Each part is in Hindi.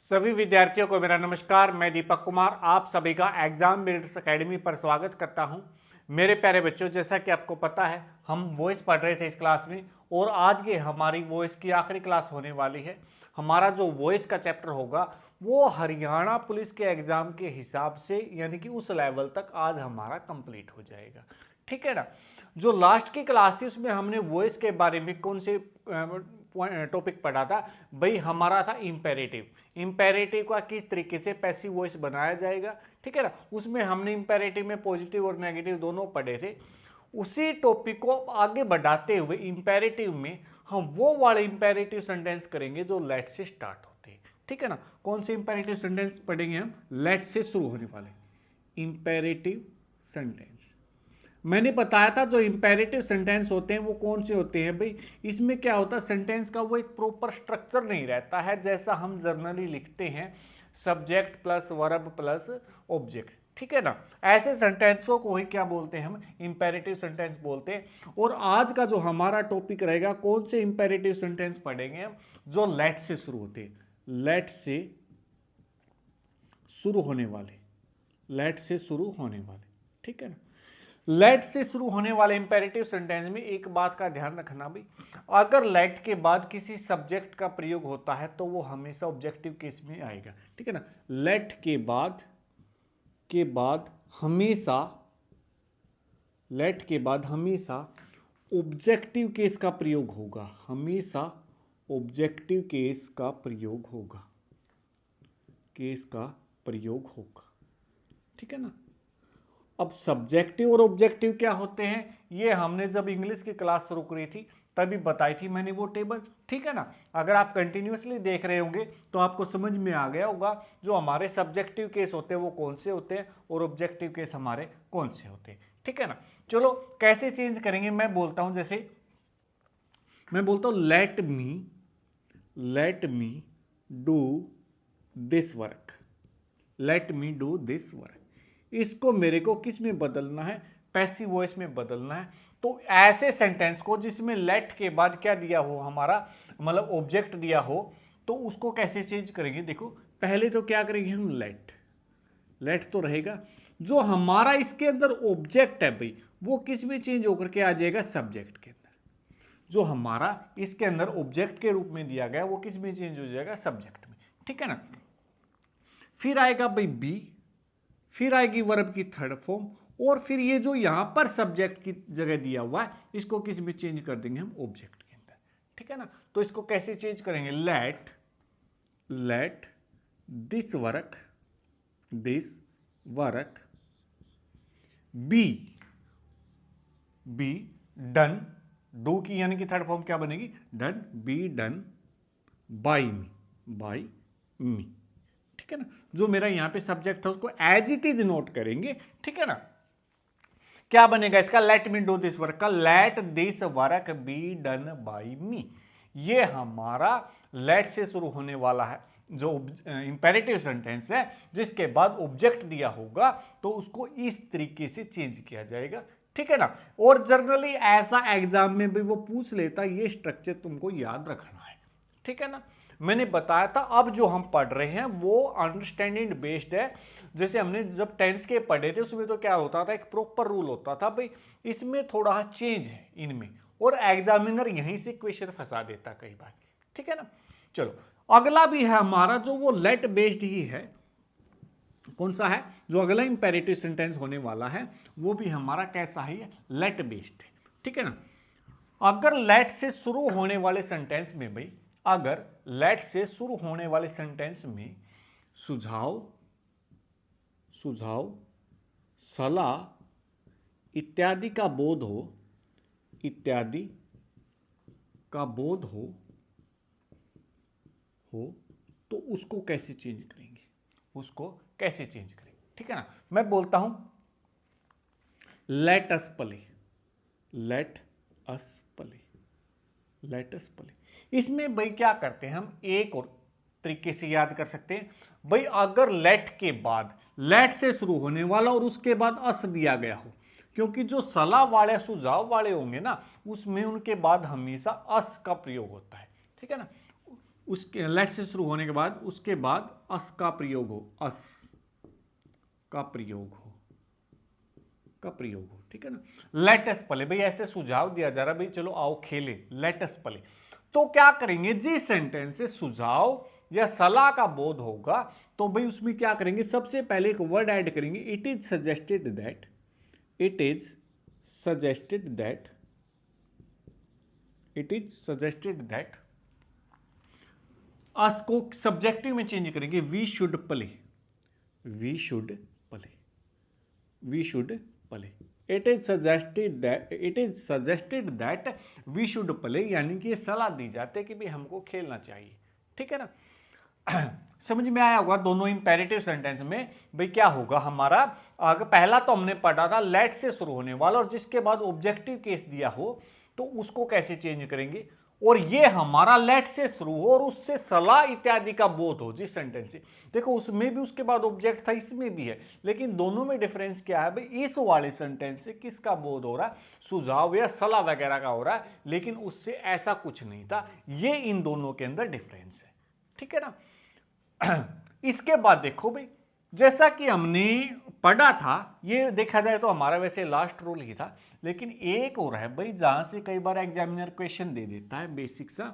सभी विद्यार्थियों को मेरा नमस्कार। मैं दीपक कुमार आप सभी का एग्जाम बिल्डर्स एकेडमी पर स्वागत करता हूं। मेरे प्यारे बच्चों, जैसा कि आपको पता है हम वॉइस पढ़ रहे थे इस क्लास में और आज की हमारी वॉइस की आखिरी क्लास होने वाली है। हमारा जो वॉइस का चैप्टर होगा वो हरियाणा पुलिस के एग्जाम के हिसाब से यानी कि उस लेवल तक आज हमारा कंप्लीट हो जाएगा। ठीक है ना। जो लास्ट की क्लास थी उसमें हमने वॉइस के बारे में कौन से टॉपिक पढ़ा था भाई? हमारा था इंपेरेटिव का किस तरीके से पैसिव वॉइस बनाया जाएगा। ठीक है ना। उसमें हमने इंपेरेटिव में पॉजिटिव और नेगेटिव दोनों पढ़े थे। उसी टॉपिक को आगे बढ़ाते हुए इंपेरेटिव में हम वो वाले इंपेरेटिव सेंटेंस करेंगे जो लेट से स्टार्ट होते हैं। ठीक है ना। कौन से इंपेरेटिव सेंटेंस पढ़ेंगे हम? लेट से शुरू होने वाले इंपेरेटिव सेंटेंस। मैंने बताया था जो इंपेरेटिव सेंटेंस होते हैं वो कौन से होते हैं भाई? इसमें क्या होता है, सेंटेंस का वो एक प्रॉपर स्ट्रक्चर नहीं रहता है जैसा हम जर्नली लिखते हैं, subject plus verb plus object. ठीक है ना। ऐसे सेंटेंसों को ही क्या बोलते हैं? हम इंपेरेटिव सेंटेंस बोलते हैं। और आज का जो हमारा टॉपिक रहेगा, कौन से इंपेरेटिव सेंटेंस पढ़ेंगे हम जो लेट से शुरू होते हैं, लेट से शुरू होने वाले, लेट से शुरू होने वाले। ठीक है ना। लेट से शुरू होने वाले इंपेरेटिव सेंटेंस में एक बात का ध्यान रखना भी, अगर लेट के बाद किसी सब्जेक्ट का प्रयोग होता है तो वो हमेशा ऑब्जेक्टिव केस में आएगा। ठीक है ना। लेट के बाद हमेशा, लेट के बाद हमेशा ऑब्जेक्टिव केस का प्रयोग होगा, हमेशा ऑब्जेक्टिव केस का प्रयोग होगा, केस का प्रयोग होगा। ठीक है ना। अब सब्जेक्टिव और ऑब्जेक्टिव क्या होते हैं ये हमने जब इंग्लिश की क्लास शुरू करी थी तभी बताई थी मैंने वो टेबल। ठीक है ना। अगर आप कंटिन्यूअसली देख रहे होंगे तो आपको समझ में आ गया होगा जो हमारे सब्जेक्टिव केस होते हैं वो कौन से होते हैं और ऑब्जेक्टिव केस हमारे कौन से होते हैं। ठीक है ना। चलो कैसे चेंज करेंगे मैं बोलता हूं, जैसे मैं बोलता हूं late me do this work, late me do this work. इसको मेरे को किस में बदलना है? पैसिव वॉइस में बदलना है। तो ऐसे सेंटेंस को जिसमें लेट के बाद क्या दिया हो, हमारा मतलब ऑब्जेक्ट दिया हो, तो उसको कैसे चेंज करेंगे? देखो पहले तो क्या करेंगे हम, लेट तो रहेगा। जो हमारा इसके अंदर ऑब्जेक्ट है भाई वो किस में चेंज होकर के आ जाएगा? सब्जेक्ट के अंदर। जो हमारा इसके अंदर ऑब्जेक्ट के रूप में दिया गया वो किस में चेंज हो जाएगा? सब्जेक्ट में। ठीक है ना। फिर आएगा भाई बी, फिर आएगी वर्ब की थर्ड फॉर्म, और फिर ये जो यहां पर सब्जेक्ट की जगह दिया हुआ है इसको किस में चेंज कर देंगे हम? ऑब्जेक्ट के अंदर। ठीक है ना। तो इसको कैसे चेंज करेंगे? Late this work be done, do की यानी कि थर्ड फॉर्म क्या बनेगी? डन, बी डन बाय मी। ठीक है ना। जो मेरा यहां पे सब्जेक्ट था उसको एज इट इज नोट करेंगे। ठीक है ना। क्या बनेगा इसका? Let me do this work का let this work be done by me. ये हमारा लेट से शुरू होने वाला है जो इंपेरेटिव सेंटेंस है, जिसके बाद ऑब्जेक्ट दिया होगा तो उसको इस तरीके से चेंज किया जाएगा। ठीक है ना। और जनरली ऐसा एग्जाम में भी वो पूछ लेता, ये स्ट्रक्चर तुमको याद रखना है। ठीक है ना। मैंने बताया था अब जो हम पढ़ रहे हैं वो अंडरस्टैंडिंग बेस्ड है। जैसे हमने जब टेंस के पढ़े थे उसमें तो क्या होता था, एक प्रॉपर रूल होता था भाई, इसमें थोड़ा चेंज है इनमें, और एग्जामिनर यहीं से क्वेश्चन फंसा देता कई बार। ठीक है ना। चलो अगला भी है हमारा जो वो लेट बेस्ड ही है। कौन सा है? जो अगला इंपेरेटिव सेंटेंस होने वाला है वो भी हमारा कैसा है? लेट बेस्ड है। ठीक है ना। अगर लेट से शुरू होने वाले सेंटेंस में भाई, अगर लेट से शुरू होने वाले सेंटेंस में सुझाव, सलाह इत्यादि का बोध हो तो उसको कैसे चेंज करेंगे? ठीक है ना। मैं बोलता हूं लेट अस प्ले। इसमें भाई क्या करते हैं हम? एक और तरीके से याद कर सकते हैं भाई, अगर लेट के बाद, लेट से शुरू होने वाला और उसके बाद अस दिया गया हो, क्योंकि जो सलाह वाले सुझाव वाले होंगे ना उसमें उनके बाद हमेशा अस का प्रयोग होता है। ठीक है ना। उसके लेट से शुरू होने के बाद उसके बाद अस का प्रयोग हो, अस का प्रयोग हो, ठीक है ना। लेटस प्ले, भाई ऐसे सुझाव दिया जा रहा भाई चलो आओ खेले, लेटस प्ले। तो क्या करेंगे, जिस सेंटेंस से सुझाव या सलाह का बोध होगा तो भाई उसमें क्या करेंगे, सबसे पहले एक वर्ड ऐड करेंगे, it is suggested that, it is suggested that, it is suggested that. Us को सब्जेक्टिव में चेंज करेंगे, we should play, we should play, we should play. It is suggested that, it is suggested that we should play, यानी कि ये सलाह दी जाती है कि भाई हमको खेलना चाहिए, ठीक है ना। समझ में आया होगा दोनों इंपेरेटिव सेंटेंस में भाई क्या होगा हमारा। अगर पहला तो हमने पढ़ा था लेट से शुरू होने वाला और जिसके बाद ऑब्जेक्टिव केस दिया हो तो उसको कैसे चेंज करेंगे, और ये हमारा लेट से शुरू हो और उससे सलाह इत्यादि का बोध हो जिस सेंटेंस से। देखो उसमें भी उसके बाद ऑब्जेक्ट था, इसमें भी है, लेकिन दोनों में डिफरेंस क्या है भाई, इस वाले सेंटेंस से किसका बोध हो रहा है, सुझाव या सलाह वगैरह का हो रहा है, लेकिन उससे ऐसा कुछ नहीं था। ये इन दोनों के अंदर डिफरेंस है, ठीक है ना। इसके बाद देखो भाई, जैसा कि हमने पढ़ा था, ये देखा जाए तो हमारा वैसे लास्ट रूल ही था, लेकिन एक और है भाई जहां से कई बार एग्जामिनर क्वेश्चन दे देता है बेसिक सा।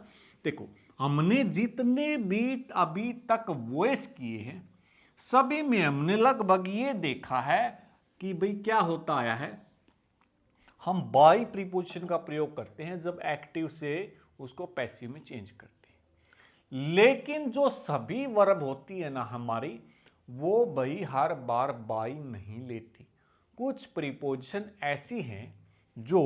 देखो हमने जितने भी अभी तक वॉइस किए हैं सभी में हमने लगभग ये देखा है कि भाई क्या होता आया है, हम बाई प्रीपोजिशन का प्रयोग करते हैं जब एक्टिव से उसको पैसिव में चेंज करते हैं, लेकिन जो सभी वर्ब होती है ना हमारी, वो भाई हर बार बाई नहीं लेती। कुछ प्रीपोजिशन ऐसी हैं जो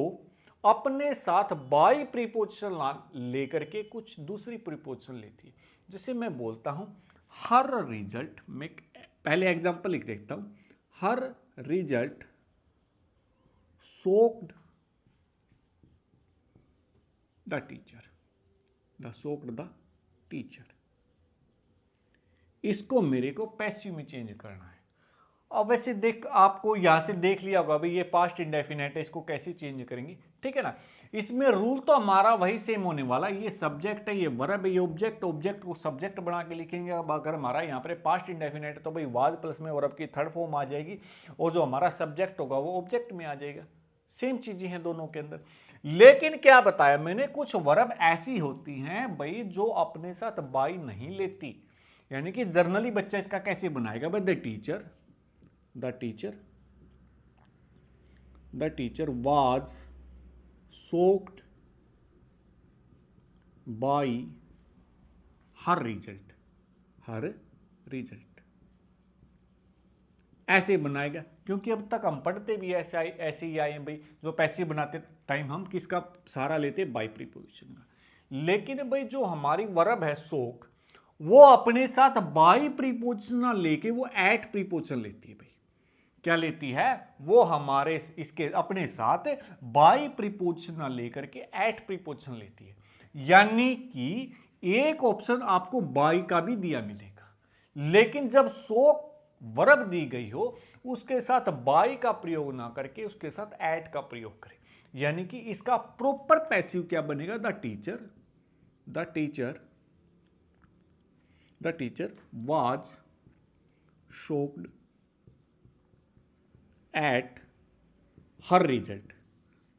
अपने साथ बाई प्रीपोजिशन लेकर के कुछ दूसरी प्रीपोजिशन लेती है। जैसे मैं बोलता हूं हर रिजल्ट में, पहले एग्जांपल लिख देखता हूं, her result shocked the teacher, the shocked the teacher. इसको मेरे को पैसिव में चेंज करना है। अब वैसे देख आपको यहां से देख लिया होगा भाई ये पास्ट इंडेफिनेट है, इसको कैसे चेंज करेंगे, ठीक है ना। इसमें रूल तो हमारा वही सेम होने वाला, ये सब्जेक्ट है, ये वर्ब है, ये ऑब्जेक्ट, ऑब्जेक्ट को सब्जेक्ट बना के लिखेंगे। अब अगर हमारा यहाँ पर पास्ट इंडेफिनेट है तो भाई वाज प्लस में वर्ब की थर्ड फॉर्म आ जाएगी और जो हमारा सब्जेक्ट होगा वो ऑब्जेक्ट में आ जाएगा। सेम चीजें हैं दोनों के अंदर। लेकिन क्या बताया मैंने, कुछ वर्ब ऐसी होती हैं भाई जो अपने साथ बाई नहीं लेती, यानी कि जर्नली बच्चा इसका कैसे बनाएगा भाई, the teacher, the teacher, the teacher was soaked by her result, her result ऐसे बनाएगा। क्योंकि अब तक हम पढ़ते भी ऐसे ही आए हैं भाई, जो पैसिव बनाते टाइम हम किसका सहारा लेते, बाई प्रीपोजिशन का। लेकिन भाई जो हमारी वर्ब है सोक, वो अपने साथ बाई प्रीपोजिशन लेके वो एट प्रीपोजिशन लेती है भाई। क्या लेती है वो, हमारे इसके अपने साथ बाई प्रीपोजिशन लेकर के एट प्रीपोजिशन लेती है। यानी कि एक ऑप्शन आपको बाई का भी दिया मिलेगा, लेकिन जब सोक वर्ब दी गई हो उसके साथ बाई का प्रयोग ना करके उसके साथ एट का प्रयोग करें, यानी कि इसका प्रॉपर पैसिव क्या बनेगा, the teacher, the teacher, the teacher was shocked at her result,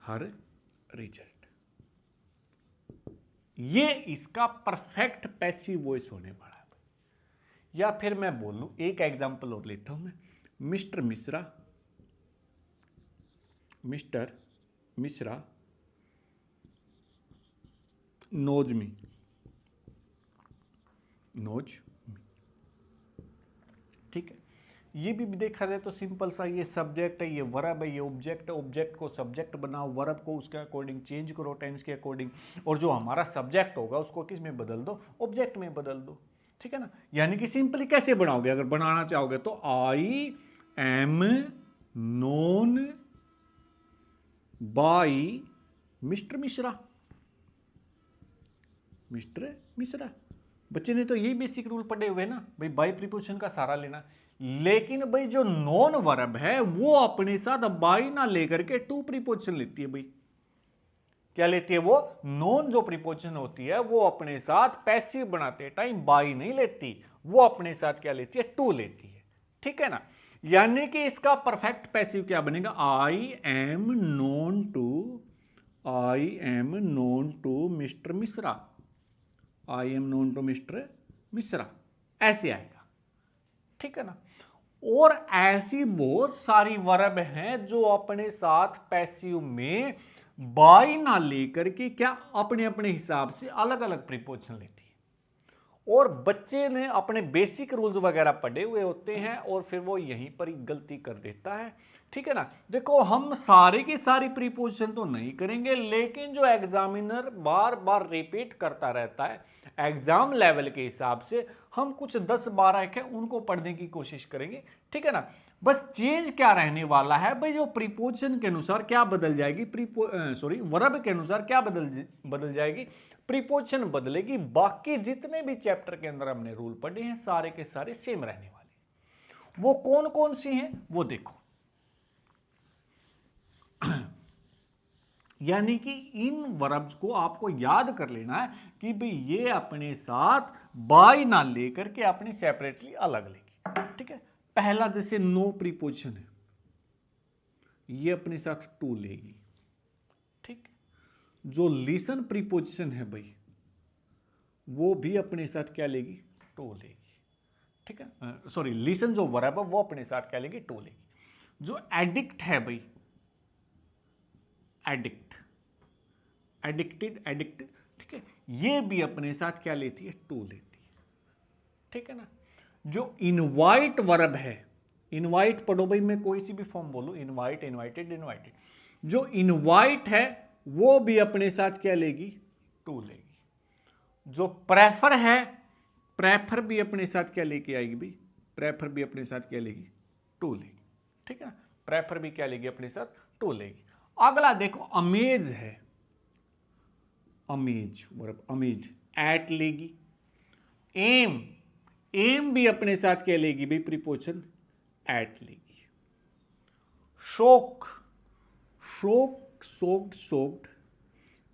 her result. ये इसका परफेक्ट पैसिव वॉइस होने वाला है। या फिर मैं बोल लूं, एक एग्जांपल और लेता हूं मैं, mister Mishra, mister Mishra knows me, knows me, ठीक है। ये भी देखा जाए तो सिंपल सा, ये सब्जेक्ट है, ये वर्ब है, ये ऑब्जेक्ट है, ऑब्जेक्ट को सब्जेक्ट बनाओ, वर्ब को उसके अकॉर्डिंग चेंज करो टेंस के अकॉर्डिंग, और जो हमारा सब्जेक्ट होगा उसको किस में बदल दो, ऑब्जेक्ट में बदल दो, ठीक है ना। यानी कि सिंपली कैसे बनाओगे, अगर बनाना चाहोगे तो आई am known by mister Mishra, mister Mishra. बच्चे ने तो यही बेसिक रूल पढ़े हुए ना भाई, बाई प्रीपोजिशन का सहारा लेना। लेकिन भाई जो नॉन वर्ब है वो अपने साथ बाई ना लेकर के टू प्रीपोजिशन लेती है भाई। क्या लेती है, वो नॉन जो प्रीपोजिशन होती है वो अपने साथ पैसिव बनाते टाइम बाई नहीं लेती, वो अपने साथ क्या लेती है, टू लेती है। ठीक है ना, यानी कि इसका परफेक्ट पैसिव क्या बनेगा, I am known to mister Mishra, I am known to mister Mishra, ऐसे आएगा। ठीक है ना, और ऐसी बहुत सारी वर्ब हैं जो अपने साथ पैसिव में बाई ना लेकर के क्या अपने अपने हिसाब से अलग अलग प्रीपोजिशन लेती है, और बच्चे ने अपने बेसिक रूल्स वगैरह पढ़े हुए होते हैं और फिर वो यहीं पर ही गलती कर देता है। ठीक है ना, देखो हम सारे की सारी प्रीपोजिशन तो नहीं करेंगे, लेकिन जो एग्जामिनर बार बार रिपीट करता रहता है एग्जाम लेवल के हिसाब से हम कुछ 10-12 हैं उनको पढ़ने की कोशिश करेंगे। ठीक है ना, बस चेंज क्या रहने वाला है भाई, जो प्रीपोजिशन के अनुसार क्या बदल जाएगी, वर्ब के अनुसार क्या बदल जाएगी, प्रीपोजिशन बदलेगी। बाकी जितने भी चैप्टर के अंदर हमने रूल पढ़े हैं सारे के सारे सेम रहने वाले। वो कौन कौन सी हैं वो देखो, यानी कि इन वर्ब्स को आपको याद कर लेना है कि भाई ये अपने साथ बाई ना लेकर के अपनी सेपरेटली अलग लेगी। ठीक है, पहला जैसे नो प्रीपोजिशन है, ये अपने साथ टू लेगी। ठीक, जो लिसन प्रीपोजिशन है भाई वो भी अपने साथ क्या लेगी, टू लेगी। ठीक है, लिसन जो वर्ब है वो अपने साथ क्या लेगी, टू लेगी। जो एडिक्ट है भाई, एडिक्ट, ठीक है, ये भी अपने साथ क्या लेती है, टू लेती है। ठीक है ना, जो इनवाइट वर्ब है, इनवाइट पढ़ो भाई, मैं कोई सी भी फॉर्म बोलूं, इनवाइट, इनवाइटेड, जो इनवाइट है वो भी अपने साथ क्या लेगी, टू लेगी। जो प्रेफर है, प्रेफर भी अपने साथ क्या लेके आएगी भाई, प्रेफर भी अपने साथ क्या लेगी, टू लेगी। ठीक है ना, प्रेफर भी क्या लेगी अपने साथ, टू लेगी। अगला देखो अमेज है, अमेज वर्ब अमेज एट लेगी। एम भी अपने साथ क्या लेगी भाई, प्रीपोजिशन एट लेगी। सोक्ड,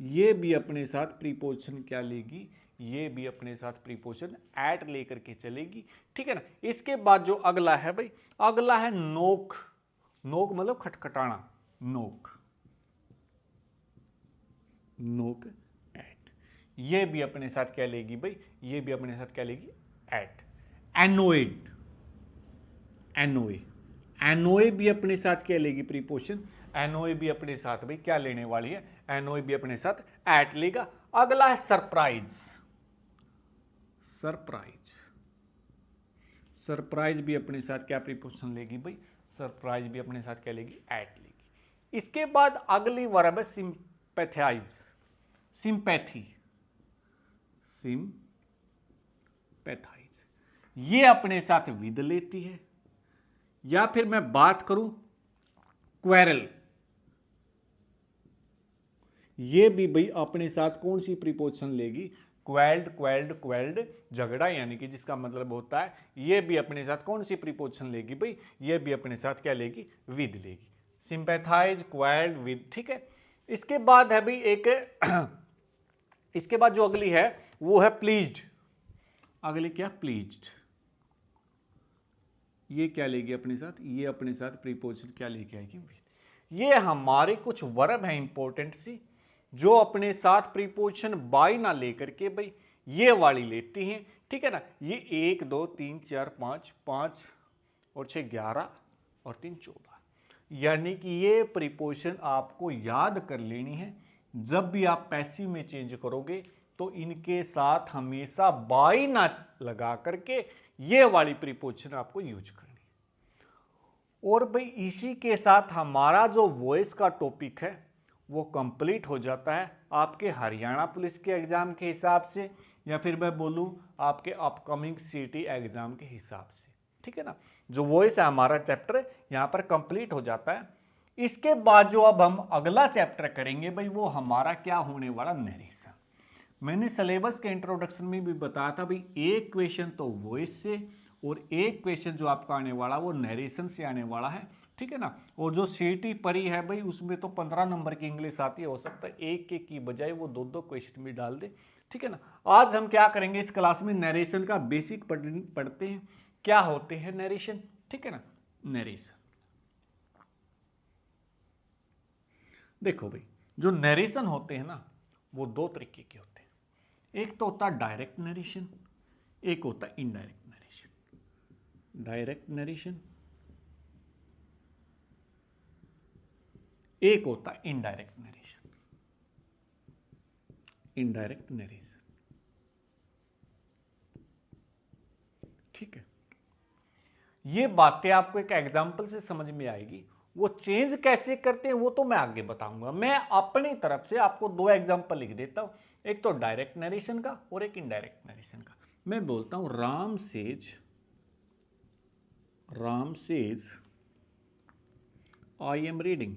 ये भी अपने साथ प्रीपोजिशन क्या लेगी, ये भी अपने साथ प्रीपोजिशन एट लेकर के चलेगी। ठीक है ना, इसके बाद जो अगला है भाई, अगला है नोक मतलब खटखटाना, नोक एट, ये भी अपने साथ क्या लेगी भाई, ये भी अपने साथ क्या लेगी, एट। एनोए भी अपने साथ क्या लेगी, प्रीपोजिशन, एनोए भी अपने साथ भाई क्या लेने वाली है, एनोए भी अपने साथ एट लेगा। अगला है सरप्राइज भी अपने साथ क्या प्रीपोजिशन लेगी भाई, सरप्राइज भी अपने साथ क्या लेगी, एट लेगी। इसके बाद अगली वर्ब है सिंपैथी, ये अपने साथ विद लेती है। या फिर मैं बात करूं क्वेरल, ये भी भाई अपने साथ कौन सी प्रीपोजिशन लेगी, क्वेल्ड, झगड़ा, यानी कि जिसका मतलब होता है, ये भी अपने साथ कौन सी प्रीपोजिशन लेगी भाई, ये भी अपने साथ क्या लेगी, विद लेगी। Sympathize, quelled, with. ठीक है, इसके बाद है भाई एक इसके बाद जो अगली है वो है प्लीज्ड। अगली क्या, प्लीज्ड, ये क्या लेगी अपने साथ, ये अपने साथ प्रीपोजिशन क्या लेके आएगी, विद। ये हमारे कुछ वर्ब है इंपॉर्टेंट सी, जो अपने साथ प्रीपोजिशन बाई ना लेकर के भाई ये वाली लेती हैं। ठीक है ना, ये 1 2 3 4 5 और 6 11 और 3 14, यानी कि ये प्रीपोजिशन आपको याद कर लेनी है। जब भी आप पैसिव में चेंज करोगे तो इनके साथ हमेशा बाई ना लगा करके ये वाली प्रीपोजिशन आपको यूज करनी है। और भाई इसी के साथ हमारा जो वॉइस का टॉपिक है वो कंप्लीट हो जाता है आपके हरियाणा पुलिस के एग्जाम के हिसाब से, या फिर मैं बोलूँ आपके अपकमिंग सीटी एग्जाम के हिसाब से। ठीक है ना, जो वॉइस है हमारा चैप्टर यहाँ पर कंप्लीट हो जाता है। इसके बाद जो अब हम अगला चैप्टर करेंगे भाई वो हमारा क्या होने वाला, नरेशन। मैंने सिलेबस के इंट्रोडक्शन में भी बताया था भाई, एक क्वेश्चन तो वॉइस से और एक क्वेश्चन जो आपका आने वाला वो नरेशन से आने वाला है। ठीक है ना। और जो सीटी परी है भाई उसमें तो 15 नंबर की इंग्लिश आती है, हो सकता है एक एक की बजाय वो दो दो क्वेश्चन भी डाल दे, ठीक है ना। आज हम क्या करेंगे इस क्लास में, नरेशन का बेसिक पढ़ते हैं, क्या होते हैं नरेशन, ठीक है ना। नरेशन, देखो भाई जो नरेशन होते हैं ना वो दो तरीके के होते हैं। एक तो होता है डायरेक्ट नरेशन, एक होता है इनडायरेक्ट नरेशन। डायरेक्ट नरेशन, एक होता है इनडायरेक्ट नरेशन। इनडायरेक्ट नरेशन, ठीक है। ये बातें आपको एक एग्जांपल से समझ में आएगी। वो चेंज कैसे करते हैं वो तो मैं आगे बताऊंगा। मैं अपनी तरफ से आपको दो एग्जांपल लिख देता हूं, एक तो डायरेक्ट नरेशन का और एक इनडायरेक्ट नरेशन का। मैं बोलता हूं Ram says I am reading,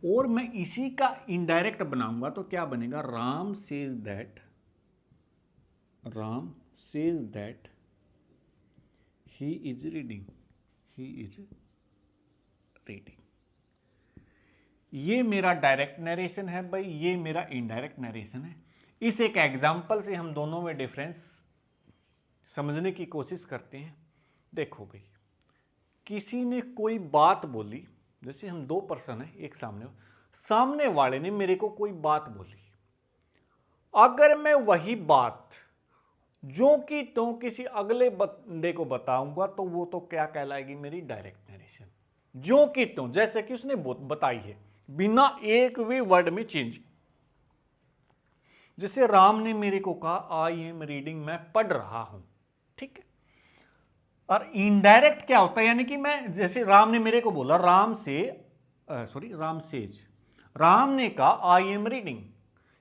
और मैं इसी का इनडायरेक्ट बनाऊंगा तो क्या बनेगा, Ram says that he is reading, ये मेरा डायरेक्ट नरेशन है भाई, ये मेरा इनडायरेक्ट नरेशन है। इस एक एग्जांपल से हम दोनों में डिफरेंस समझने की कोशिश करते हैं। देखो भाई, किसी ने कोई बात बोली, जैसे हम दो पर्सन हैं एक सामने वाले ने मेरे को कोई बात बोली, अगर मैं वही बात जो कि तो किसी अगले बंदे को बताऊंगा तो वो तो क्या कहलाएगी, मेरी डायरेक्ट नरेशन। जो कि तो जैसे कि उसने बताई है बिना एक भी वर्ड में चेंज। जैसे राम ने मेरे को कहा आई एम रीडिंग, मैं पढ़ रहा हूं, ठीक है। और इनडायरेक्ट क्या होता है, यानी कि मैं जैसे राम ने मेरे को बोला राम ने कहा आई एम रीडिंग,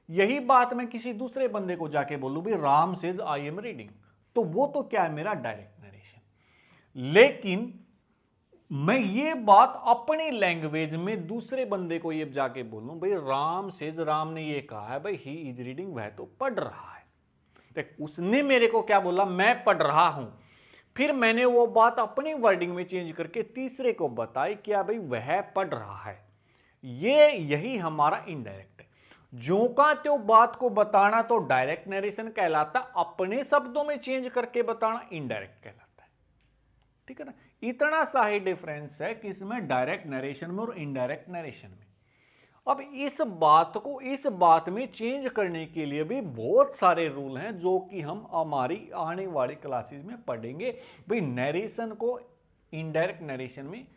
यही बात मैं किसी दूसरे बंदे को जाके बोलूं भी Ram says I am reading, तो वो तो क्या है, मेरा डायरेक्ट नरेशन। लेकिन मैं ये बात अपनी लैंग्वेज में दूसरे बंदे को ये जाके बोलूं भाई राम सेज, राम ने ये कहा है भाई ही इज रीडिंग, वह तो पढ़ रहा है। देख उसने मेरे को क्या बोला, मैं पढ़ रहा हूं, फिर मैंने वो बात अपनी वर्डिंग में चेंज करके तीसरे को बताई क्या भाई वह पढ़ रहा है। यही हमारा इनडायरेक्ट है। जो का त्यो बात को बताना तो डायरेक्ट नरेशन कहलाता, अपने शब्दों में चेंज करके बताना इनडायरेक्ट कहलाता है, ठीक है ना। इतना सा ही डिफरेंस है कि इसमें डायरेक्ट नरेशन में और इनडायरेक्ट नरेशन में। अब इस बात में चेंज करने के लिए भी बहुत सारे रूल हैं जो कि हम हमारी आने वाली क्लासेस में पढ़ेंगे। भाई नरेशन को इनडायरेक्ट नरेशन में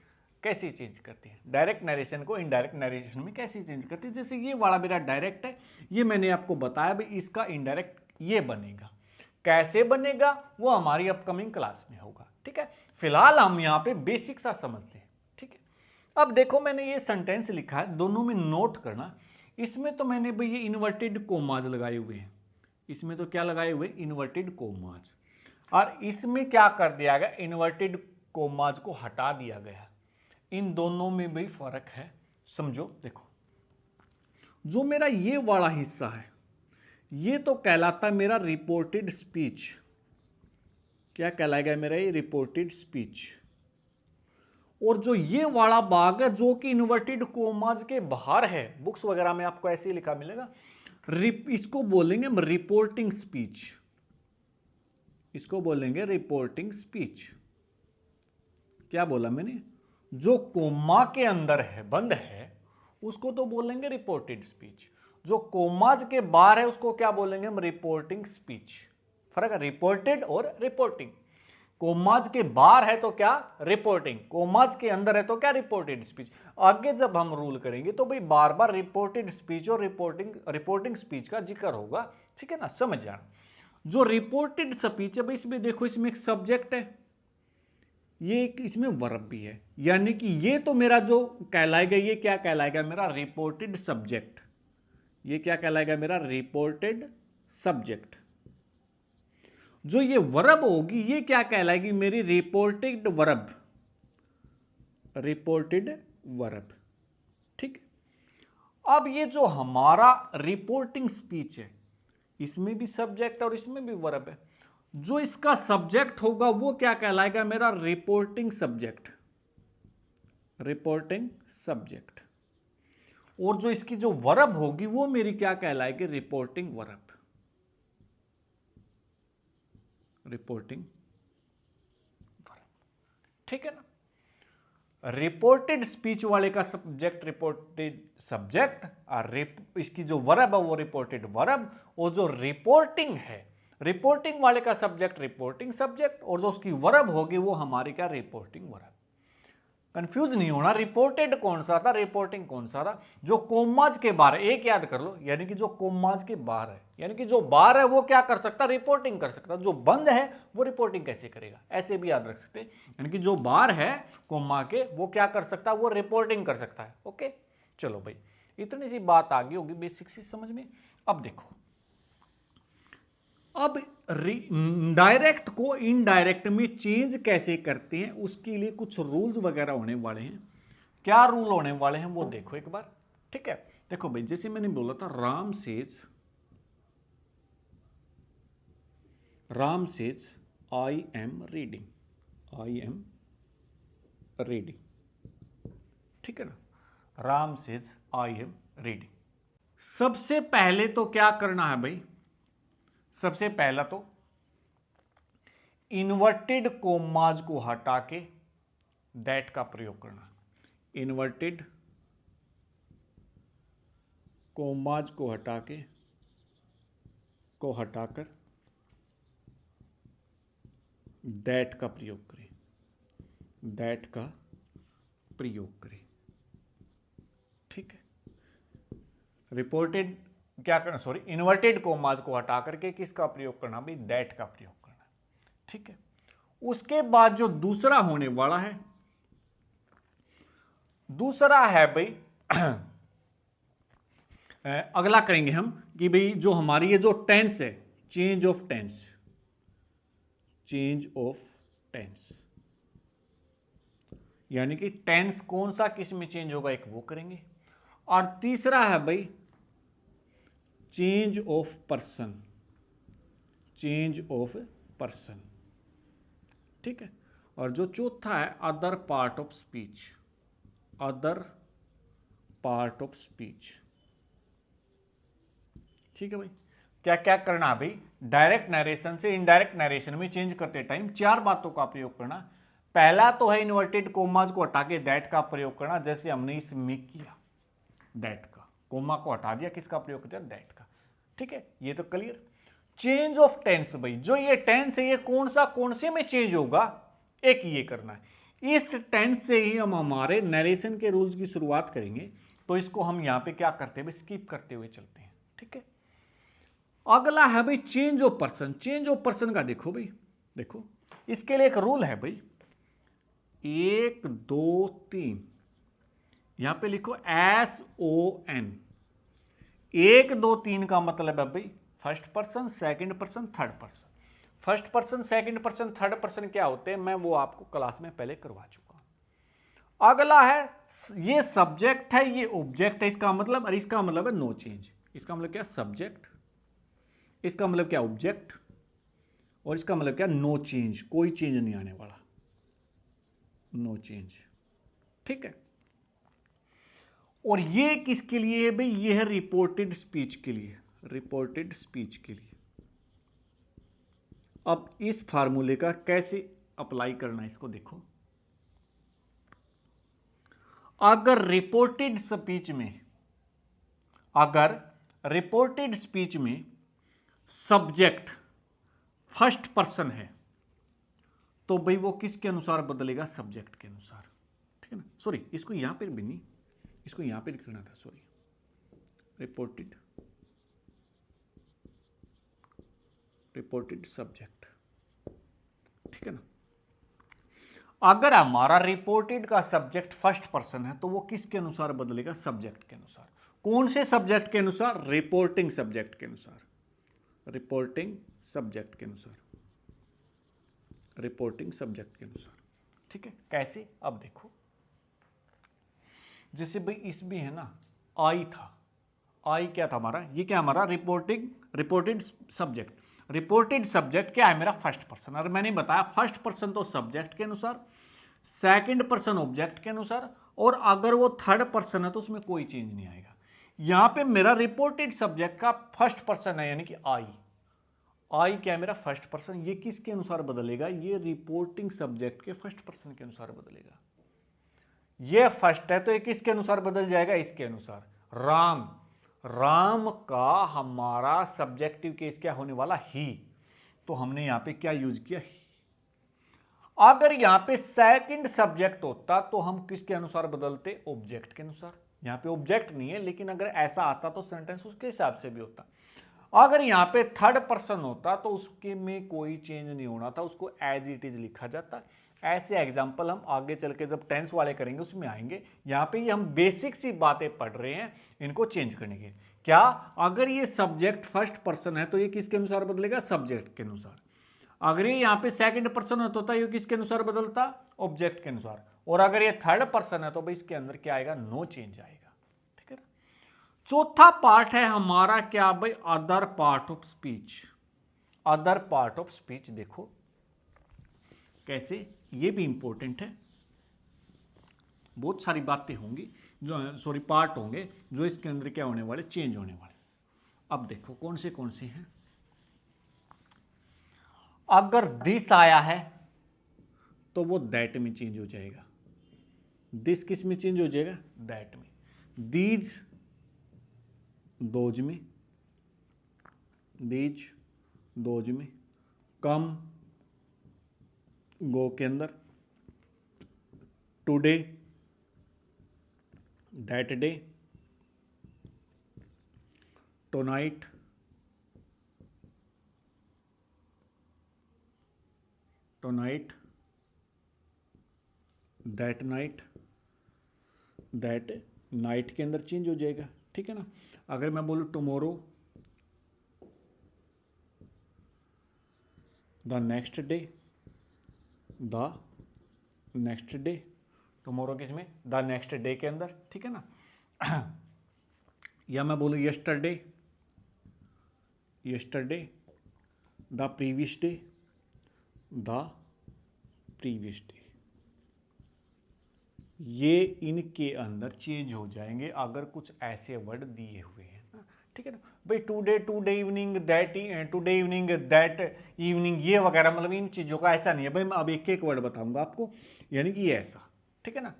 कैसे चेंज करते हैं, डायरेक्ट नरेशन को इनडायरेक्ट नरेशन में कैसे चेंज करते हैं। जैसे ये वाला मेरा डायरेक्ट है, ये मैंने आपको बताया भाई इसका इनडायरेक्ट ये बनेगा, कैसे बनेगा वो हमारी अपकमिंग क्लास में होगा, ठीक है। फिलहाल हम यहाँ पे बेसिक सा समझते हैं, ठीक है। अब देखो मैंने ये सेंटेंस लिखा है, दोनों में नोट करना। इसमें तो मैंने भाई ये इन्वर्टेड कोमाज लगाए हुए हैं, इसमें तो क्या लगाए हुए, इन्वर्टेड कोमाज, और इसमें क्या कर दिया गया, इन्वर्टेड कोमाज को हटा दिया गया। इन दोनों में भी फर्क है, समझो। देखो जो मेरा ये वाला हिस्सा है ये तो कहलाता है मेरा रिपोर्टेड स्पीच। क्या कहलाएगा मेरा ये, रिपोर्टेड स्पीच। और जो ये वाला भाग है जो कि इन्वर्टेड कोमाज के बाहर है, बुक्स वगैरह में आपको ऐसे ही लिखा मिलेगा, इसको बोलेंगे रिपोर्टिंग स्पीच, इसको बोलेंगे रिपोर्टिंग स्पीच। क्या बोला मैंने, जो कोमा के अंदर है, बंद है, उसको तो बोलेंगे रिपोर्टेड स्पीच। जो कोमाज के बाहर है उसको क्या बोलेंगे हम, रिपोर्टिंग स्पीच। फर्क है रिपोर्टेड और रिपोर्टिंग। कोमाज के बाहर है तो क्या, रिपोर्टिंग, कोमाज के अंदर है तो क्या, रिपोर्टेड स्पीच। आगे जब हम रूल करेंगे तो भाई बार बार रिपोर्टेड स्पीच और रिपोर्टिंग स्पीच का जिक्र होगा, ठीक है ना, समझ जाना। जो रिपोर्टेड स्पीच है भाई इसमें देखो, इसमें एक सब्जेक्ट है, ये एक इसमें वर्ब भी है, यानी कि ये तो मेरा जो कहलाएगा, ये क्या कहलाएगा मेरा, रिपोर्टेड सब्जेक्ट। ये क्या कहलाएगा मेरा, रिपोर्टेड सब्जेक्ट। जो ये वर्ब होगी ये क्या कहलाएगी मेरी, रिपोर्टेड वर्ब, रिपोर्टेड वर्ब, ठीक। अब ये जो हमारा रिपोर्टिंग स्पीच है इसमें भी सब्जेक्ट और इसमें भी वर्ब है। जो इसका सब्जेक्ट होगा वो क्या कहलाएगा मेरा, रिपोर्टिंग सब्जेक्ट, रिपोर्टिंग सब्जेक्ट। और जो इसकी जो वर्ब होगी वो मेरी क्या कहलाएगी, रिपोर्टिंग वर्ब, रिपोर्टिंग वर्ब। ठीक है ना। रिपोर्टेड स्पीच वाले का सब्जेक्ट रिपोर्टेड सब्जेक्ट, और इसकी जो वर्ब है वो रिपोर्टेड वर्ब, और जो रिपोर्टिंग है रिपोर्टिंग वाले का सब्जेक्ट रिपोर्टिंग सब्जेक्ट, और जो उसकी वर्ब होगी वो हमारी क्या, रिपोर्टिंग वर्ब। कंफ्यूज नहीं होना, रिपोर्टेड कौन सा था, रिपोर्टिंग कौन सा था। जो कोमाज के बाहर, एक याद कर लो, यानी कि जो कोमाज के बाहर है, यानी कि जो बाहर है वो क्या कर सकता, रिपोर्टिंग कर सकता, जो बंद है वो रिपोर्टिंग कैसे करेगा, ऐसे भी याद रख सकते हैं। यानी कि जो बाहर है कोमा के वो क्या कर सकता है, वो रिपोर्टिंग कर सकता है। ओके, चलो भाई, इतनी सी बात आ गई होगी बेसिक सी समझ में। अब देखो, अब डायरेक्ट को इनडायरेक्ट में चेंज कैसे करते हैं, उसके लिए कुछ रूल्स वगैरह होने वाले हैं। क्या रूल होने वाले हैं वो देखो एक बार। ठीक है, देखो भाई, जैसे मैंने बोला था, Ram says I am reading, I am reading. ठीक है ना, Ram says I am reading. सबसे पहले तो क्या करना है भाई, सबसे पहला तो इन्वर्टेड कोमाज को हटा के दैट का प्रयोग करना। इन्वर्टेड कोमाज को हटाकर दैट का प्रयोग करें, दैट का प्रयोग करें। ठीक है, रिपोर्टेड क्या करना, सॉरी, इन्वर्टेड कोमाज को हटा करके किसका प्रयोग करना भाई, दैट का प्रयोग करना। ठीक है, उसके बाद जो दूसरा होने वाला है, दूसरा है भाई अगला करेंगे हम कि भाई जो हमारी ये जो टेंस है, change of tense, change of tense, यानी कि टेंस कौन सा किस में चेंज होगा, एक वो करेंगे। और तीसरा है भाई change of person, change of person. ठीक है, और जो चौथा है other part of speech, other part of speech. ठीक है भाई, क्या क्या करना है भाई, डायरेक्ट नरेशन से इनडायरेक्ट नरेशन में चेंज करते टाइम 4 बातों का प्रयोग करना। पहला तो है इन्वर्टेड कोमाज को हटा के दैट का प्रयोग करना, जैसे हमने इसमें किया, दैट का, कोमा को हटा दिया, किसका प्रयोग कर दिया, दैट का। ठीक है, ये तो क्लियर। चेंज ऑफ टेंस भाई, जो ये टेंस है ये कौन से में चेंज होगा, एक ये करना है। इस टेंस से ही हम हमारे नरेशन के रूल्स की शुरुआत करेंगे, तो इसको हम यहां पे क्या करते हैं, स्किप करते हुए चलते हैं। ठीक है, अगला है भाई change of person. Change of person का देखो भाई, देखो इसके लिए एक रूल है भाई, 1 2 3, यहां पे लिखो SON। 1 2 3 का मतलब है भाई first person, second person, third person. First person, second person, third person क्या होते हैं, मैं वो आपको क्लास में पहले करवा चुका। अगला है, ये सब्जेक्ट है, ये ऑब्जेक्ट है, इसका मतलब, और इसका मतलब है नो चेंज। इसका मतलब क्या, सब्जेक्ट, इसका मतलब क्या, ऑब्जेक्ट, और इसका मतलब क्या, नो चेंज, कोई चेंज नहीं आने वाला, नो चेंज। ठीक है, और ये किसके लिए है भाई, ये है रिपोर्टेड स्पीच के लिए, रिपोर्टेड स्पीच के लिए। अब इस फार्मूले का कैसे अप्लाई करना है इसको देखो। अगर रिपोर्टेड स्पीच में, अगर रिपोर्टेड स्पीच में सब्जेक्ट फर्स्ट पर्सन है, तो भाई वो किसके अनुसार बदलेगा, सब्जेक्ट के अनुसार। ठीक है ना, सॉरी इसको यहां पर भी नहीं, इसको यहां पर लिखना था, सॉरी, रिपोर्टेड सब्जेक्ट। ठीक है ना, अगर हमारा रिपोर्टेड का सब्जेक्ट फर्स्ट पर्सन है तो वो किसके अनुसार बदलेगा, सब्जेक्ट के अनुसार। कौन से सब्जेक्ट के अनुसार, रिपोर्टिंग सब्जेक्ट के अनुसार, रिपोर्टिंग सब्जेक्ट के अनुसार, रिपोर्टिंग सब्जेक्ट के अनुसार। ठीक है, कैसे, अब देखो, जैसे भाई इस भी है ना, आई था, आई क्या था हमारा, ये क्या हमारा रिपोर्टेड सब्जेक्ट। रिपोर्टेड सब्जेक्ट क्या है मेरा फर्स्ट पर्सन, और मैंने बताया फर्स्ट पर्सन तो सब्जेक्ट के अनुसार, सेकंड पर्सन ऑब्जेक्ट के अनुसार, और अगर वो थर्ड पर्सन है तो उसमें कोई चेंज नहीं आएगा। यहां पे मेरा रिपोर्टेड सब्जेक्ट का फर्स्ट पर्सन है यानी कि आई क्या है मेरा फर्स्ट पर्सन, ये किसके अनुसार बदलेगा, ये रिपोर्टिंग सब्जेक्ट के फर्स्ट पर्सन के अनुसार बदलेगा। ये फर्स्ट है तो ये किसके अनुसार बदल जाएगा, इसके अनुसार। राम का हमारा सब्जेक्टिव केस क्या होने वाला, ही, तो हमने यहां पे क्या यूज किया, ही। अगर यहां पे सेकंड सब्जेक्ट होता तो हम किसके अनुसार बदलते, ऑब्जेक्ट के अनुसार। यहां पे ऑब्जेक्ट नहीं है, लेकिन अगर ऐसा आता तो सेंटेंस उसके हिसाब से भी होता। अगर यहां पे थर्ड पर्सन होता तो उसके में कोई चेंज नहीं होना था, उसको एज इट इज लिखा जाता। ऐसे एग्जाम्पल हम आगे चल के जब टेंस वाले करेंगे उसमें आएंगे। यहाँ पे ये हम बेसिक सी बातें पढ़ रहे हैं, इनको चेंज करने के। क्या, अगर ये सब्जेक्ट फर्स्ट पर्सन है तो ये किसके अनुसार बदलेगा, सब्जेक्ट के अनुसार। अगर ये यहाँ पे सेकंड पर्सन होता ये किसके अनुसार बदलता, ऑब्जेक्ट के अनुसार। और अगर ये थर्ड पर्सन है तो भाई इसके अंदर क्या आएगा, नो चेंज आएगा। ठीक है ना। चौथा पार्ट है हमारा क्या भाई, other part of speech. Other part of speech देखो कैसे, ये भी इंपॉर्टेंट है। बहुत सारी बातें होंगी जो पार्ट होंगे जो इसके अंदर क्या होने वाले, चेंज होने वाले। अब देखो कौन से हैं। अगर दिस आया है तो वो दैट में चेंज हो जाएगा। दिस किस में चेंज हो जाएगा, दैट में। दीज दोज में, दीज दोज में। कम गो के अंदर। Today that day. Tonight tonight that night. That night के अंदर चेंज हो जाएगा। ठीक है ना। अगर मैं बोलूँ tomorrow, the next day, the next day. Tomorrow किसमें, द नेक्स्ट डे के अंदर। ठीक है ना। या मैं बोलूँ yesterday, yesterday. The previous day, the previous day. ये इनके अंदर चेंज हो जाएंगे अगर कुछ ऐसे वर्ड दिए हुए हैं ना। ठीक है ना भाई, today evening, today evening, that evening, ये वगैरह, मतलब इन चीज़ों का ऐसा नहीं है भाई। मैं अब एक एक वर्ड बताऊंगा आपको, यानी कि ये ऐसा। ठीक है ना।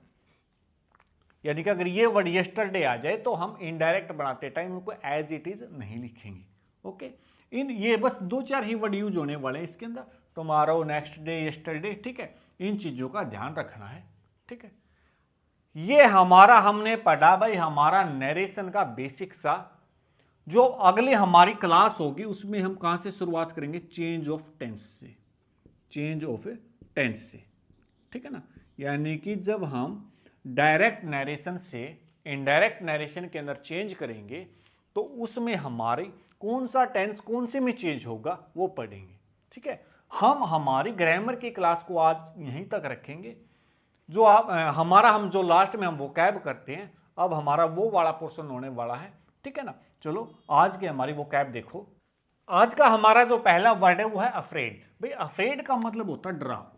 यानी कि अगर ये वर्ड यस्टरडे आ जाए तो हम इनडायरेक्ट बनाते टाइम उनको एज इट इज नहीं लिखेंगे। ओके, ये बस 2-4 ही वर्ड यूज होने वाले हैं इसके अंदर, टुमारो, नेक्स्ट डे, यस्टरडे। ठीक है, इन चीज़ों का ध्यान रखना है। ठीक है, ये हमारा हमने पढ़ा भाई हमारा नरेशन का बेसिक सा। जो अगली हमारी क्लास होगी उसमें हम कहां से शुरुआत करेंगे, चेंज ऑफ टेंस से। चेंज ऑफ टेंस से। ठीक है ना। यानी कि जब हम डायरेक्ट नरेशन से इनडायरेक्ट नरेशन के अंदर चेंज करेंगे तो उसमें हमारी कौन सा टेंस कौन से में चेंज होगा वो पढ़ेंगे। ठीक है, हम हमारी ग्रामर की क्लास को आज यहीं तक रखेंगे। जो हम जो लास्ट में हम वोकैब करते हैं, अब हमारा वो वाला पोर्शन होने वाला है। ठीक है ना। चलो आज की हमारी वोकैब देखो। आज का हमारा जो पहला वर्ड है वो है अफ्रेड। भाई अफ्रेड का मतलब होता है डरा हुआ।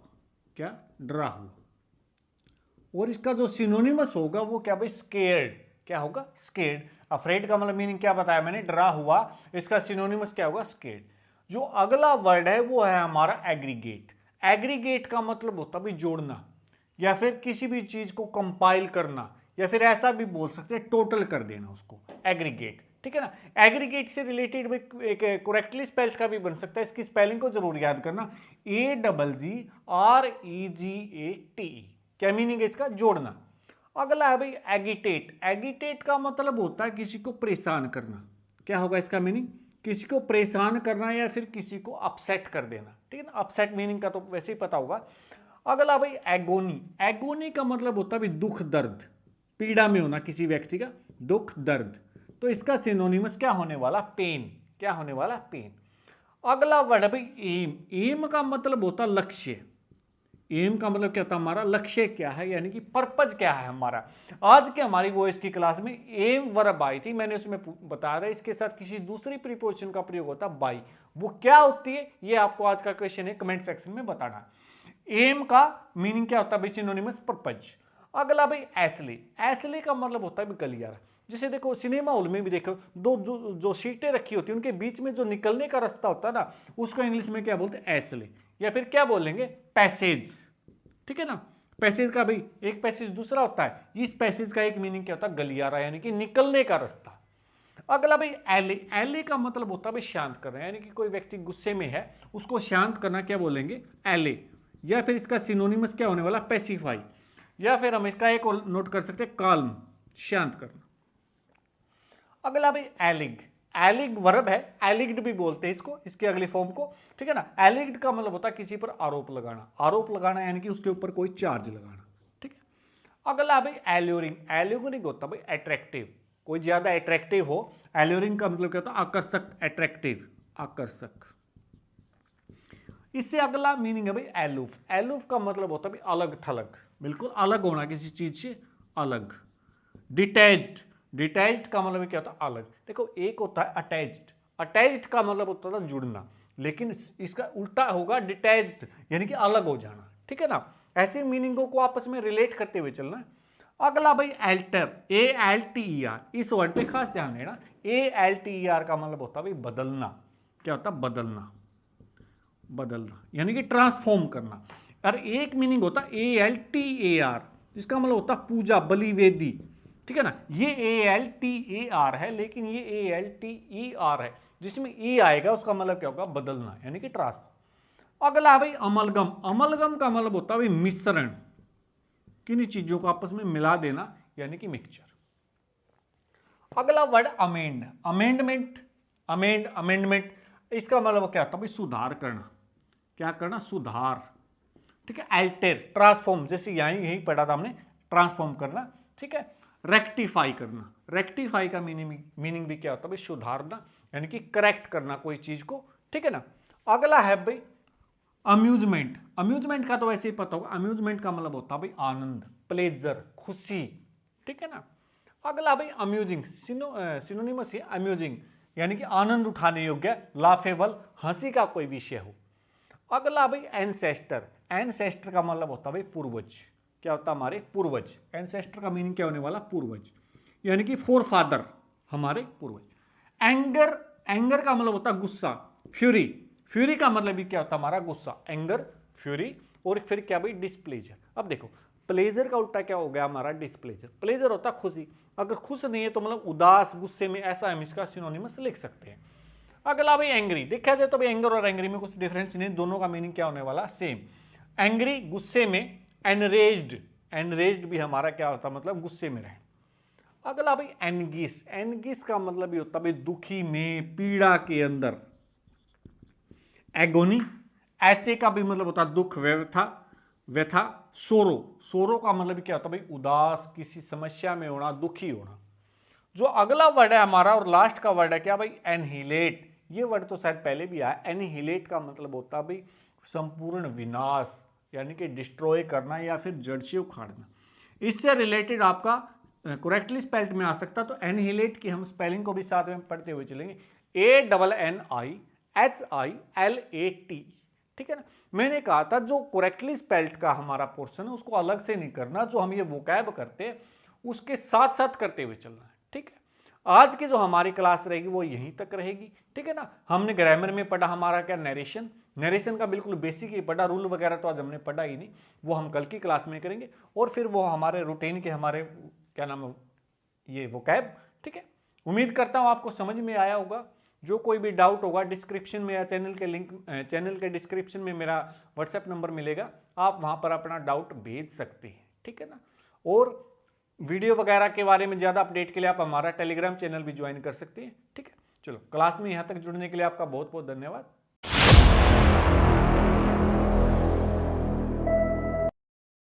क्या, डरा हुआ। और इसका जो सिनोनिमस होगा वो क्या भाई, स्केर्ड। क्या होगा, स्केर्ड। अफ्रेड का मतलब मीनिंग क्या बताया मैंने, डरा हुआ। इसका सिनोनिमस क्या होगा, स्केर्ड। जो अगला वर्ड है वो है हमारा एग्रीगेट। एग्रीगेट का मतलब होता है भाई जोड़ना, या फिर किसी भी चीज को कंपाइल करना, या फिर ऐसा भी बोल सकते हैं टोटल कर देना उसको, एग्रीगेट। ठीक है ना। एग्रीगेट से रिलेटेड एक करेक्टली स्पेल्ड का भी बन सकता है, इसकी स्पेलिंग को जरूर याद करना, AGGREGATE। क्या मीनिंग है इसका, जोड़ना। अगला है भाई एगिटेट। एगिटेट का मतलब होता है किसी को परेशान करना। क्या होगा इसका मीनिंग, किसी को परेशान करना या फिर किसी को अपसेट कर देना। ठीक है ना। अपसेट मीनिंग का तो वैसे ही पता होगा। अगला भाई एगोनी। एगोनी का मतलब होता है भाई दुख दर्द, पीड़ा में होना किसी व्यक्ति का, दुख दर्द। तो इसका सिनोनिमस क्या होने वाला, पेन। क्या होने वाला, पेन। अगला वर्ड है भाई एम। एम का मतलब होता लक्ष्य। एम का मतलब क्या होता है हमारा लक्ष्य क्या है, यानी कि पर्पज क्या है हमारा। आज के हमारी वॉइस की क्लास में एम वर्ब आई थी, मैंने उसमें बताया था इसके साथ किसी दूसरी प्रीपोजिशन का प्रयोग होता है बाई, वो क्या होती है ये आपको आज का क्वेश्चन है कमेंट सेक्शन में बताना। एम का मीनिंग क्या होता है भाई, सिनोनिमस पर्पज। अगला भाई एसली, एसली का मतलब होता है गलियारा। जैसे देखो सिनेमा हॉल में भी देखो दो जो सीटें रखी होती है उनके बीच में जो निकलने का रास्ता होता है ना, उसको इंग्लिश में क्या बोलते हैं, एसली, या फिर क्या बोलेंगे, पैसेज। ठीक है ना, पैसेज का भाई एक पैसेज दूसरा होता है, इस पैसेज का एक मीनिंग क्या होता है, गलियारा, यानी कि निकलने का रास्ता। अगला भाई एले, एले का मतलब होता है भाई शांत करना, यानी कि कोई व्यक्ति गुस्से में है उसको शांत करना क्या बोलेंगे, एले, या फिर इसका सिनोनिमस क्या होने वाला, पैसिफाई, या फिर हम इसका एक और नोट कर सकते हैं, काल्म, शांत करना। अगला भाई एलिग, एलिग वर्ब है, एलिग्ड भी बोलते हैं इसको, इसकी अगली फॉर्म को। ठीक है ना, एलिग्ड का मतलब होता है किसी पर आरोप लगाना, आरोप लगाना यानी कि उसके ऊपर कोई चार्ज लगाना। ठीक है। अगला भाई एल्यूरिंग, एल्यूरिंग होता है भाई अट्रैक्टिव, कोई ज्यादा अट्रैक्टिव हो, एल्यूरिंग का मतलब क्या होता है, आकर्षक, अट्रैक्टिव, आकर्षक। इससे अगला मीनिंग है भाई एलूफ, एलूफ का मतलब होता है भाई अलग थलग, बिल्कुल अलग होना किसी चीज से, अलग। डिटैच्ड, डिटैच्ड का मतलब क्या होता है, अलग। देखो एक होता है अटैच्ड, अटैच्ड का मतलब होता है जुड़ना, लेकिन इसका उल्टा होगा डिटैच्ड, यानी कि अलग हो जाना। ठीक है ना, ऐसी मीनिंगों को आपस में रिलेट करते हुए चलना। अगला भाई alter, A L T E R, इस वर्ड पे खास ध्यान देना, A L T E R का मतलब होता है भाई बदलना, क्या होता है, बदलना, बदलना यानी कि ट्रांसफॉर्म करना। और एक मीनिंग होता है A L T A R, जिसका मतलब होता है पूजा, बलि, वेदी। ठीक है ना, ये A L T A R है, लेकिन ये A L T E R है, जिसमें ई आएगा उसका मतलब क्या होगा, बदलना, यानी कि ट्रांसफॉर्म। अगला भाई अमलगम, अमलगम का मतलब होता है भाई मिश्रण, किन्हीं चीजों को आपस में मिला देना, यानी कि मिक्सचर। अगला word amend, amendment, amend, amendment, इसका मतलब क्या होता है भाई सुधार करना, क्या करना, सुधार। ठीक है। अल्टर, ट्रांसफॉर्म, जैसे यहीं पढ़ा था हमने, ट्रांसफॉर्म करना। ठीक है। रेक्टिफाई करना, रेक्टिफाई का मीनिंग भी क्या होता है भाई सुधारना, यानी कि करेक्ट करना कोई चीज को। ठीक है ना। अगला है भाई अम्यूजमेंट, अम्यूजमेंट का तो वैसे ही पता होगा, अम्यूजमेंट का मतलब होता है भाई आनंद, प्लेजर, खुशी। ठीक है ना। अगला भाई अम्यूजिंग, सिनोनिमस है अम्यूजिंग, यानी कि आनंद उठाने योग्य, लाफेबल, हंसी का कोई विषय हो। अगला भाई एंसेस्टर, एंसेस्टर का मतलब होता है भाई पूर्वज, क्या होता है, हमारे पूर्वज। एंसेस्टर का मीनिंग क्या होने वाला, पूर्वज, यानी कि फोर फादर, हमारे पूर्वज। एंगर, एंगर का मतलब होता है गुस्सा, फ्यूरी, फ्यूरी का मतलब भी क्या होता है हमारा गुस्सा, एंगर, फ्यूरी। और फिर क्या भाई डिस्प्लेजर। अब देखो प्लेजर का उल्टा क्या हो गया हमारा, डिस्प्लेजर। प्लेजर होता है खुशी, अगर खुश नहीं है तो मतलब उदास, गुस्से में, ऐसा हम इसका सिनोनिमस लिख सकते हैं। अगला भाई एंग्री, देखा जाए तो भाई एंगर और एंग्री में कुछ डिफरेंस नहीं, दोनों का मीनिंग क्या होने वाला, सेम। एंग्री गुस्से में, एनरेज्ड, एनरेज्ड भी हमारा क्या होता है, मतलब गुस्से में रहे। अगला भाई एनगिस, एनगिस का मतलब भी होता है भाई दुखी में, पीड़ा के अंदर। एगोनी, एचे का भी मतलब होता है दुख, व्यथा, व्यथा। सोरो, सोरो का मतलब क्या होता है भाई उदास, किसी समस्या में होना, दुखी होना। जो अगला वर्ड है हमारा और लास्ट का वर्ड है क्या भाई, एनहिलेट, ये वर्ड तो शायद पहले भी आया। एनहिलेट का मतलब होता है भाई संपूर्ण विनाश, यानी कि डिस्ट्रॉय करना या फिर जड़ से उखाड़ना। इससे रिलेटेड आपका करेक्टली स्पेल्ड में आ सकता, तो एनहिलेट की हम स्पेलिंग को भी साथ में पढ़ते हुए चलेंगे, ANNIHILAT। ठीक है ना, मैंने कहा था जो करेक्टली स्पेल्ड का हमारा पोर्शन है उसको अलग से नहीं करना, जो हम ये वोकैब करते हैं उसके साथ साथ करते हुए चलना है। ठीक है, आज की जो हमारी क्लास रहेगी वो यहीं तक रहेगी। ठीक है ना, हमने ग्रामर में पढ़ा हमारा क्या, नरेशन, नरेशन का बिल्कुल बेसिक ही पढ़ा, रूल वगैरह तो आज हमने पढ़ा ही नहीं, वो हम कल की क्लास में करेंगे। और फिर वो हमारे रूटीन के हमारे क्या नाम है, ये वोकैब। ठीक है, उम्मीद करता हूँ आपको समझ में आया होगा। जो कोई भी डाउट होगा डिस्क्रिप्शन में या चैनल के लिंक, चैनल के डिस्क्रिप्शन में मेरा व्हाट्सएप नंबर मिलेगा, आप वहाँ पर अपना डाउट भेज सकते हैं। ठीक है ना, और वीडियो वगैरह के बारे में ज़्यादा अपडेट के लिए आप हमारा टेलीग्राम चैनल भी ज्वाइन कर सकते हैं। ठीक है, चलो क्लास में यहाँ तक जुड़ने के लिए आपका बहुत बहुत धन्यवाद।